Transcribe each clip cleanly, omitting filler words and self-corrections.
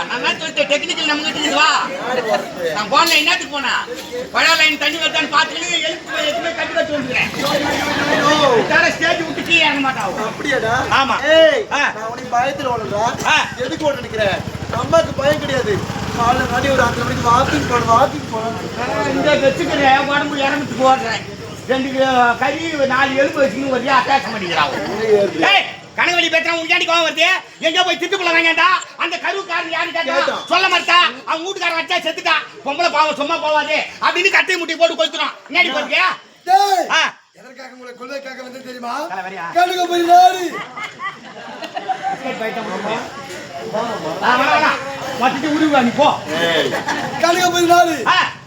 நான் சொல்லிட்டேன் டெக்னிக்கல் நம்ம கிட்ட வா. நான் போன என்னத்துக்கு போனா பழைய லைன் தண்ணி வருதான்னு பார்த்துட்டு எழுத்து கட்டி வச்சு வந்துக்கிறேன். ஸ்டேஜ் விட்டு கீழே இறங்க மாட்டான். அப்படியாடா? ஆமா. நான் உனக்கு பயத்துல ஓடுறா. எதுக்கு ஓட நினைக்கிறேன்? அம்மாக்கு பயம் கிடையாது. காலைல நாடி ஒரு 5 மணிக்கு வாக்கிங் போகணும். இந்த வச்சுக்கிறேன் உடம்பு இறங்கிட்டு போடுறேன். 2 கறி 4 எலும்பு வச்சுன்னு ஒரு அட்டாக் பண்ணிக்கிறான். கனவழி பேசுறான் உனக்கு கோவம் வருது. எங்க போய் திட்டுக்குள்ள வாங்கடா. அந்த கருவுக்காரன் யாரு கேட்டா சொல்ல மாட்டா. அவன் வீட்டுக்காரன் வச்சா செத்துட்டா. பொம்பளை பாவம் சும்மா போவாது அப்படின்னு கட்டை முட்டி போட்டு கொளுத்துறான். முன்னாடி போறியா? எதற்காக உங்களை கொள்ளைக்காக வந்து தெரியுமா? கடுகு போய் நாடி மத்திட்டு உருவா நீ போ. கடுகு போய் நாடி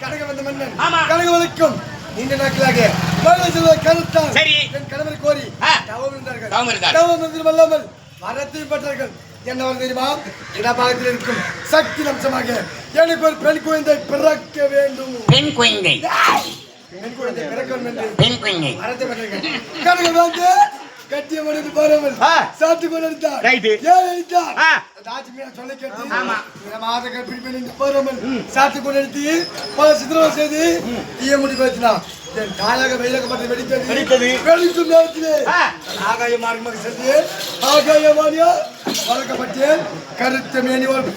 கடுகு வந்த மன்னன் கடுகு வணக்கம். நீண்ட நாட்களாக கருத்தான். சரி என் கணவரை கோரி தவம் வல்லாமல் வரத்தை பெற்றார்கள். என்ன தெரியுமா? இடபாகத்தில் இருக்கும் சக்தி அம்சமாக எனக்கு ஒரு பெண் குழந்தை பிறக்க வேண்டும். பெண் குழந்தை பிறக்க வேண்டும். பெண் குழந்தை வரத்தை பெற்றார்கள். கடுகு வந்து கட்டிய மனித பாராமல் சாத்து கொண்டு எடுத்தார். சொல்ல கேட்டு மாதங்கள் பிடிப்பேன் பாராமல் சாத்து கொண்டு எடுத்து பல சித்திரம் செய்து தீய முடி பேசினான். தாயாக வெயிலக்கப்பட்ட வெடித்தது வெடிக்கும் நேரத்திலே ஆகாய மார்க்கமாக சென்று ஆகாயமானியா வளர்க்கப்பட்டேன். கருத்த மேனி ஒரு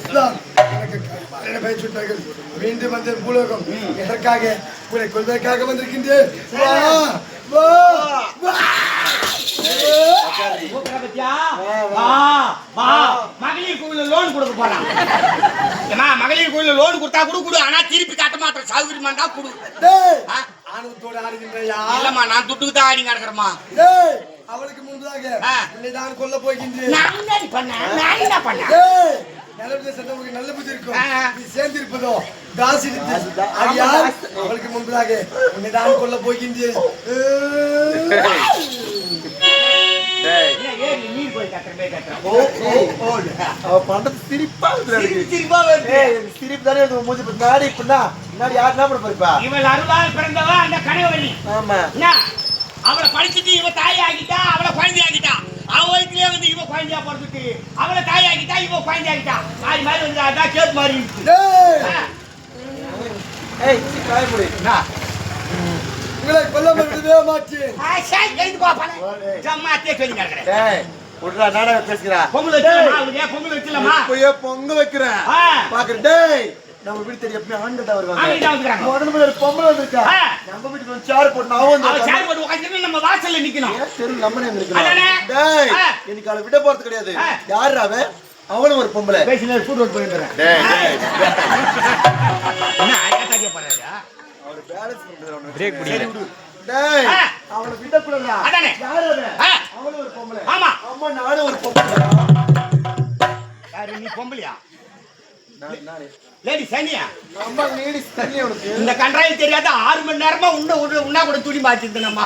பயிற்சிட்டார்கள். மீண்டும் வந்த பூலோகம் எதற்காக உங்களை கொள்வதற்காக வந்திருக்கின்றேன். மகளிர் கோயில லோன் கொடுக்க போறான். மகளிர் கோயில லோன் கொடுத்தா கொடு. ஆனா திருப்பி காட்ட மாட்டேன். சௌகரியமா தான் கொடு. ஆணவத்தோடு ஆடுகின்றையா? இல்லம்மா நான் துட்டுக்கு தான் ஆடி நடக்கிறேம்மா. அவளுக்கு முன்பதாக உன்னைதான் கொல்ல போகின்றேன். நல்ல புத்தி இருக்கும். நீ சேர்ந்திருப்பதோ தாசி அவளுக்கு முன்பதாக உன்னைதான் கொல்ல போகின்றேன். அவளை படிச்சுட்டு இவ தாய் ஆகிட்டா. அவளை குழந்தை ஆகிட்டா. அவ வயசுலயே வந்து இவ குழந்தையா பிறந்துட்டு அவளை தாய் ஆகிட்டா. இவ குழந்தை ஆகிட்டா. அது மாதிரி வந்து அதான் கேட்டு மாதிரி உங்களை கொல்ல மாட்டேன். பொங்க வைக்கிறேன். நம்ம வீடு தெரியும் எப்பவுமே ஆண்கள் வருவாங்க. முதல்ல ஒரு பொம்பளை வந்திருக்கா. நம்ம வீட்டுக்கு வந்து சேர் போட்டு நம்ம வாசல்ல நிக்கணும். தெரு நம்ம இன்னைக்கு அவளை விட போறது கிடையாது. யாரு அவன்? அவனும் ஒரு பொம்பளை. போயிருந்தேன். அவனை விடக்கூடாது. அவனும் ஒரு பொம்பளை. ஆமா அம்மா நானும் ஒரு பொம்பளை. நீ பொம்பளையா? லேடி சனியா? அம்மா லேடி சனியா? உனக்கு இந்த கன்றாய் தெரியாத 6 மணி நேரமா உன்ன கூட துணி மாத்திருந்தேன்மா.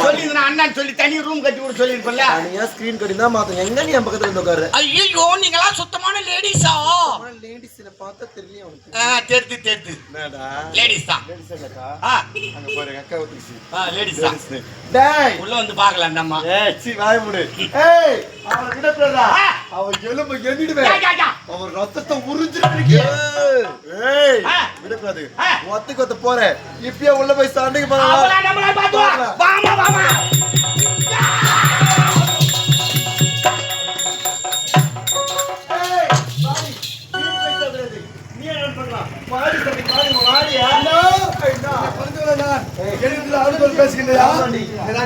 சொல்லிருந்தேன் அண்ணன் சொல்லி தனி ரூம் கட்டி கூட சொல்லிருப்பல. நீ ஸ்கிரீன் கட்டி தான் மாத்தங்க. எங்க நீ என் பக்கத்துல வந்து உட்காரு. ஐயோ நீங்களா சுத்தமான லேடிஸா? லேடிஸ்ல பார்த்தா தெரியல உனக்கு. தெரிது என்னடா லேடிஸ் தான். லேடிஸ் இல்லக்கா. அங்க பாருங்க அக்கா வந்துருச்சு. லேடிஸ் தான். டேய் உள்ள வந்து பார்க்கலாம் அந்தம்மா. சீ வாய் மூடு. அவளை விடக்கூடாதா? அவ எலும்பு எண்ணிடுவே. அவ ரத்தத்தை உறிஞ்சிருக்கு. விடக்கூடாது. ஒத்துக்கு போற இப்பயே உள்ள போய் சண்டைக்கு போறா.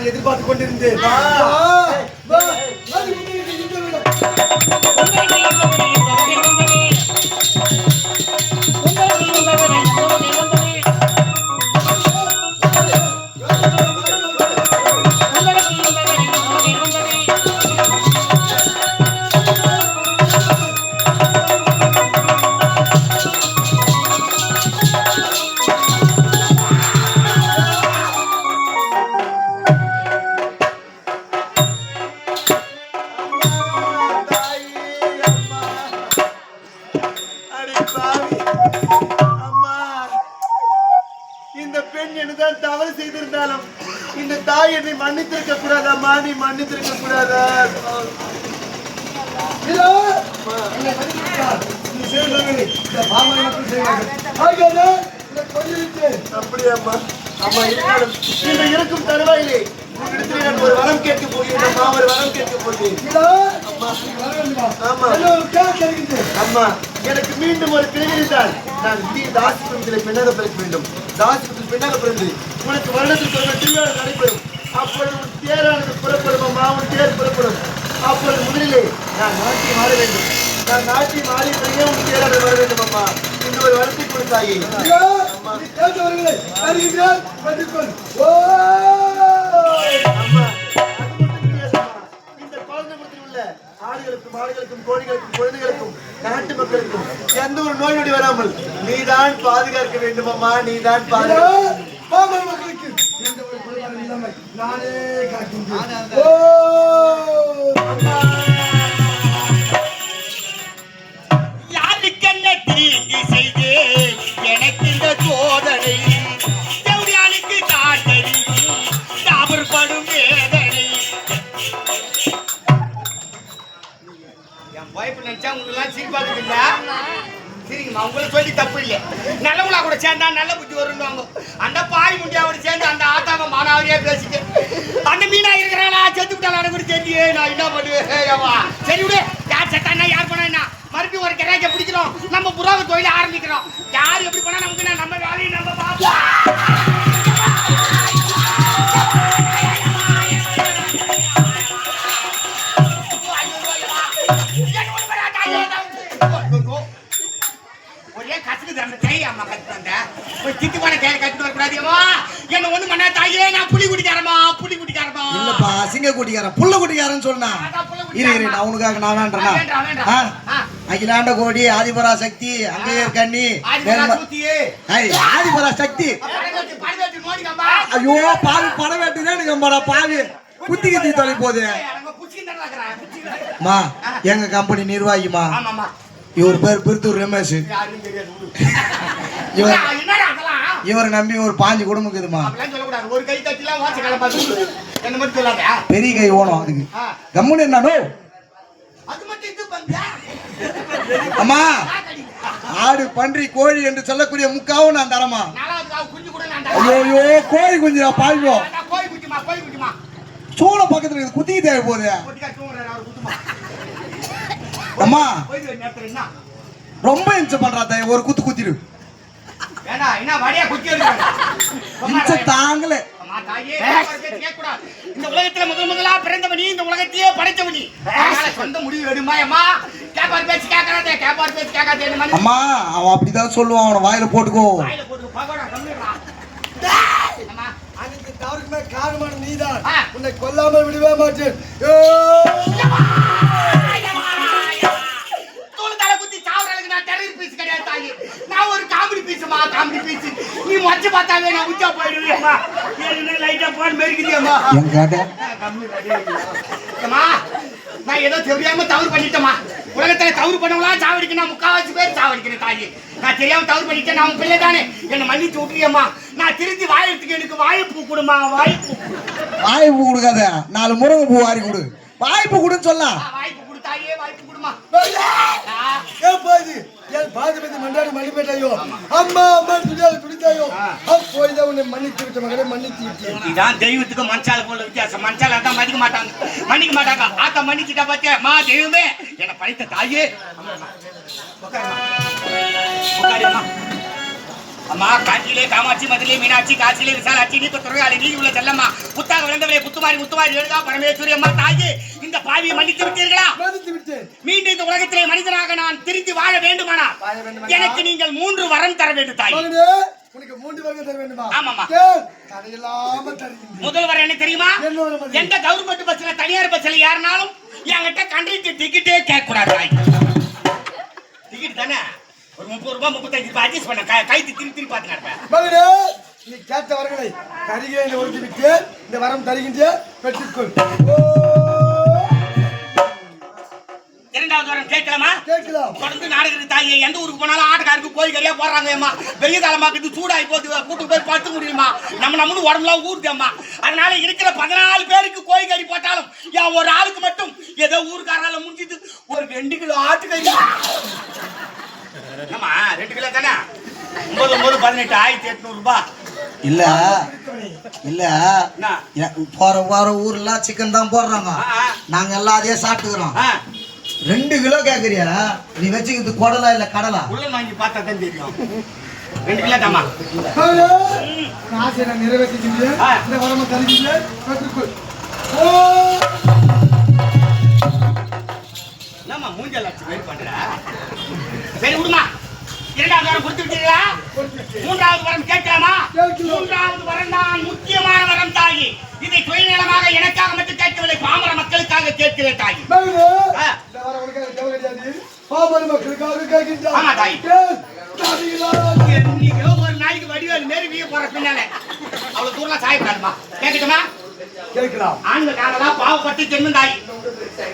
எதிர்பார்த்து கொண்டிருந்தேன். தவறு செய்திருந்தாலும் இந்த தாய் என்னை மன்னித்திருக்க கூடாதா? நீ மன்னித்திருக்க கூடாதா? நீ வரங்களை இந்த பாமர மக்கள் செய்வார்கள். ஆகியது இந்த கொள்ளிருக்கு. அப்படியாம்மா? அம்மா இருந்தாலும் இந்த இருக்கும் தருவாயிலே உன்னிடத்தில் நான் ஒரு வரம் கேட்க போகிறேன் அம்மா. ஒரு வரம் கேட்க போகிறேன் அம்மா. ஆமா அம்மா, எனக்கு மீண்டும் ஒரு கிழவிதான். நான் தாசிபுரத்தில் பெண்ணாக பிறக்க வேண்டும். தாசிபுரத்தில் பெண்ணாக பிறந்து உனக்கு வருடத்துக்கு ஒரு திருவிழா நடைபெறும். அப்பொழுது உன் தேரானது புறப்படும் அம்மா. உன் தேர் புறப்படும். அப்பொழுது முதலிலே நான் நாட்டியம் ஆட வேண்டும். நான் நாட்டியம் ஆடிய பிறகே உன் தேரானது வர வேண்டும் அம்மா. இந்த ஒரு வரத்தை கொடுத்தாயே அம்மா. அம்மா, அது மட்டும் கிடையாதும்மா. இந்த குழந்தைபுரத்தில் உள்ள ஆடுகளுக்கும் மாடுகளுக்கும் கோழிகளுக்கும் குழந்தைகளுக்கும் நாட்டு மக்களுக்கும் எந்த ஒரு நோய் நொடி வராமல் நீதான் பாதுகாக்க வேண்டும் அம்மா. நீதான் பாதுகாக்க. பாமர மக்களுக்கு எந்த ஒரு குறைபாடும் இல்லாமல் நானே காக்கின்றேன். ஓ அம்மா. யாருக்கு என்ன தீங்கு செய்து எனக்கு இந்த சோதனை செவியானுக்கு காட்டறியும் சாபற்படும் வேதனை. என் வாய்ப்பு நினைச்சா உங்களுக்கு எல்லாம் சிரிப்பாக்குது இல்ல? சரிங்கம்மா, உங்களை சொல்லி தப்பு இல்லை. நல்லவங்களா கூட சேர்ந்தா நல்ல புத்தி வருவாங்க. அந்த பாய் முண்டியாவோட சேர்ந்து அந்த ஆத்தாவ மானாவரியா பேசிட்டு அந்த மீனா இருக்கிறாங்களா செத்து விட்டாலும் கூட தெரிஞ்சு நான் என்ன பண்ணுவேன். சரி விடு, யார் செத்தானா யார் பண்ணா என்ன, மறுபடியும் ஒரு கிராக்க பிடிக்கிறோம். நம்ம புறாவை தொழில ஆரம்பிக்கிறோம். யார் எப்படி பண்ணா நமக்கு நம்ம வேலையை நம்ம பார்ப்போம். ஒரே கத்துக்குது அந்த கை அம்மா கத்து வந்த ஒரு திட்டுமான கையை கட்டு வரக்கூடாதுமா. என்ன ஒண்ணு பண்ணா தாயே, நான் புலி குடிக்காரமா புலி குடிக்காரமா. இல்லப்பா, சிங்க குட்டிக்காரன் புள்ள குட்டிக்காரன் சொன்னா இரு இரு, நான் உனக்காக நான் வேண்டா. அகிலாண்ட கோடி ஆதிபரா சக்தி அங்கேயே கண்ணி ஆதிபரா சக்தி. ஐயோ பாவி படம் வேட்டுதான் எனக்கு அம்மாடா பாவி குத்தி குத்தி தொலை போகுது. மா எங்க கம்பெனி நிர்வாகிமா, இவர் பேர் பிருத்தூர் ரமேஷ். இவரை நம்பி ஒரு 5 குடும்பம் இருக்குதுமா. பெரிய கை ஓணும் அதுக்கு கம்முன்னு என்னோ. அம்மா ஆடு பன்றி கோழி என்று சொல்லக்கூடிய முக்காவும் நான் தரமா. ஐயோ கோழி குஞ்சுடா பாய்வோம். சூளை பக்கத்துல இருக்குது குத்திக்கு தேவை போகுது. அம்மா ரொம்ப இன்ச பண்றா தாய், ஒரு குத்து குத்திரு. தாங்கல இந்த உலகத்துல முதலா பிறந்தவனி, இந்த உலகத்தையே படைத்தவனி. சொந்த முடிவு எடுமாயம்மா. கேப்பார் பேச்சு கேட்கறாதே, கேப்பார் பேச்சு கேட்காதே. அம்மா அவன் அப்படிதான் சொல்லுவான், அவனை வாயில போட்டுக்கோ. அனைத்து தவறுக்குமே காரணமான நீதான். உன்னை கொல்லாமல் விடவே மாட்டேன். நான் ஒரு காமெடி பீஸுமா, காமெடி பீஸ். நீ மொச்ச பார்த்தாவே நான் உச்சா போயிடுவேம்மா. லைட்டா போன் மெருக்குதியம்மா. நான் ஏதோ தெரியாம தவறு பண்ணிட்டேமா. உலகத்துல தவறு பண்ணவங்களா சாவடிக்கணும், 3/4 பேர் சாவடிக்கிறேன் தாயி. நான் தெரியாம தவறு பண்ணிட்டேன், நான் உன் பிள்ளை தானே, என்னை மன்னிச்சு விட்டுறியம்மா. நான் திருத்தி வாயத்துக்கு எனக்கு வாய்ப்பு கொடுமா. வாய்ப்பு கொடுக்காத, 4 முருங்கை பூ வாரி கொடு. வாய்ப்பு கொடுன்னு சொல்லலாம். வாய்ப்பு கொடுத்தாயே, வாய்ப்பு கொடுமா. பாதிபதி மன்றாடி மன்னிப்பேட்டாயோ, அம்மா அம்மா துடித்தாயோ, அப்போதான் உன்னை மன்னித்து விட்ட மகனை மன்னித்து விட்டேன். இதான் தெய்வத்துக்கு மனுஷால போல வித்தியாசம். மனுஷால தான் மதிக்க மாட்டாங்க, மன்னிக்க மாட்டாங்க. ஆத்தா மன்னிச்சுட்டா பாத்தியா மா தெய்வமே, என்னை படைத்த தாயே. அம்மா காஞ்சியிலே காமாட்சி, மதுரை மீனாட்சி, காசியிலே விசாலாட்சி, நீ துறையாளி, நீ உள்ள செல்லம்மா, புத்தாக விளந்தவளே புத்துமாரி முத்துமாரி எழுதா பரமேஸ்வரி அம்மா தாயே, இந்த பாவியை மன்னித்து விட்டீர்களா? மன்னித்து விட்டேன். மீண்டும் இந்த உலகத்திலே மனிதனாக நான் திருத்தி வாழ வேண்டுமானா எனக்கு நீங்கள் 3 வரம் தர வேண்டும் தாயே. உனக்கு 3 வரம் தர வேண்டுமா? ஆமாமா. தடையில்லாம தருகிறேன். முதல் வரம் என்ன தெரியுமா? எந்த கவர்மெண்ட் பஸ்ல தனியார் பஸ்ல ஏறினாலும் என்கிட்ட கண்டக்டர் டிக்கெட்டே கேட்க கூடாது தாய். டிக்கெட் தானே ஒரு 30 ரூபாய் 35 ரூபாய் அட்ஜஸ்ட் பண்ண கைத்து திருப்பி பாத்துக்கிறேன். மகனே நீ கேட்ட வரங்களை தருகிறேன் ஒழுங்கி விட்டு இந்த வரம் தருகின்ற பெற்றுக்கொள். இரண்டாவது வரம் கேட்கலாமா? கேட்கலாம். தொடர்ந்து நாடுகிறது தாயே. எந்த ஊருக்கு போனாலும் ஆட்டுக்காருக்கு கோழி கறியா போடுறாங்க அம்மா. வெயில் காலமாக்குது, சூடாகி போகுது, கூட்டு போய் படுத்து முடியுமா? நம்ம உடம்புலாம் ஊருக்கு அம்மா. அதனால இருக்கிற 14 பேருக்கு கோழி கறி போட்டாலும் என் ஒரு ஆளுக்கு மட்டும் ஏதோ ஊருக்காரால முடிஞ்சது ஒரு 2 கிலோ ஆட்டுக்கறி. 2 கிலோ தானே 9 18 1800 ரூபாய். இல்ல இல்ல போற ஊர்ல சிக்கன் தான் போடுறாங்க, நாங்க எல்லாம் அதே சாப்பிட்டுக்கிறோம். 2 கிலோ கேக்குறியா? நீ வச்சுக்கிறது குடலா இல்ல கடலா? உள்ள வாங்கி பார்த்தா தான் தெரியும். 2 கிலோ தாமா. ஆசையை நான் நிறைவேற்றிக்கிட்டு இந்த வரமா தருகிட்டு கற்றுக்கொள். என்னம்மா மூஞ்சல் அடிச்சு வெயிட் பண்ற? சரி விடுமா. 2வது வரம் கொடுத்து விட்டீங்களா? 3வது வரம் கேட்கலாமா? 3வது வரம் தான் முக்கியமான வரம் தாயி. இதை சுயநலமாக எனக்காக மட்டும் கேட்கவில்லை, பாமர மக்களுக்காக கேட்கிறேன் தாயி. இந்த வரம் உனக்காக தேவை கிடையாது, பாமர மக்களுக்காக கேட்கின்றான். ஆமா தாயி. இன்னைக்கு ஒரு நாளைக்கு வடிவேல் மாரி வீய போற பின்னால அவ்வளவு தூரம் சாயப்படாதுமா. கேட்கட்டுமா? கேட்கலாம். ஆண்கள் நாங்கெல்லாம் பாவப்பட்டு ஜென்மம் தாயி.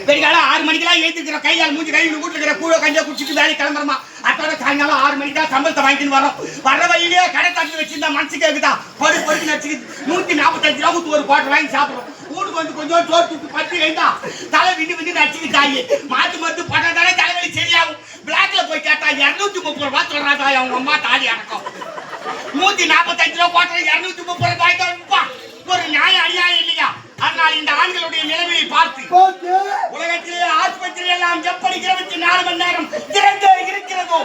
வெடிகால 6 மணிக்கெல்லாம் ஏத்திக்கிற கையால் மூஞ்சி கை வீட்டுல இருக்கிற கூழ கஞ்சா குடிச்சிட்டு வேலை கிளம்புறமா. அதோட சாயங்காலம் 6 மணிக்கு தான் சம்பளத்தை வாங்கிட்டு வரோம். வர வழியிலேயே கடை தட்டி வச்சிருந்தா மனசு கேக்குதா படுக்கு நடிச்சு 145 ரூபாய்க்கு ஒரு குவார்டர் வாங்கி சாப்பிடுறோம். வீட்டுக்கு வந்து கொஞ்சம் சோறு தூக்கி பத்தி வைத்தா தலை விண்டு நடிச்சுக்கு தாயி. மாத்து பட்டாதானே தலைவலி சரியாகும். பிளாக்ல போய் கேட்டா 230 ரூபாய் சொல்றாங்க. அவங்க அம்மா தாலி அடக்கம் 145 ரூபாய் குவார்டர் 230 ரூபாய் தான். ஒரு நியாயம் அநியாயம் இல்லையா? அதனால் இந்த ஆண்களுடைய நிலைமையை பார்த்து உலகத்திலே ஆஸ்பத்திரி எல்லாம் எப்படி 24 மணி நேரம் திறந்தே இருக்கிறதோ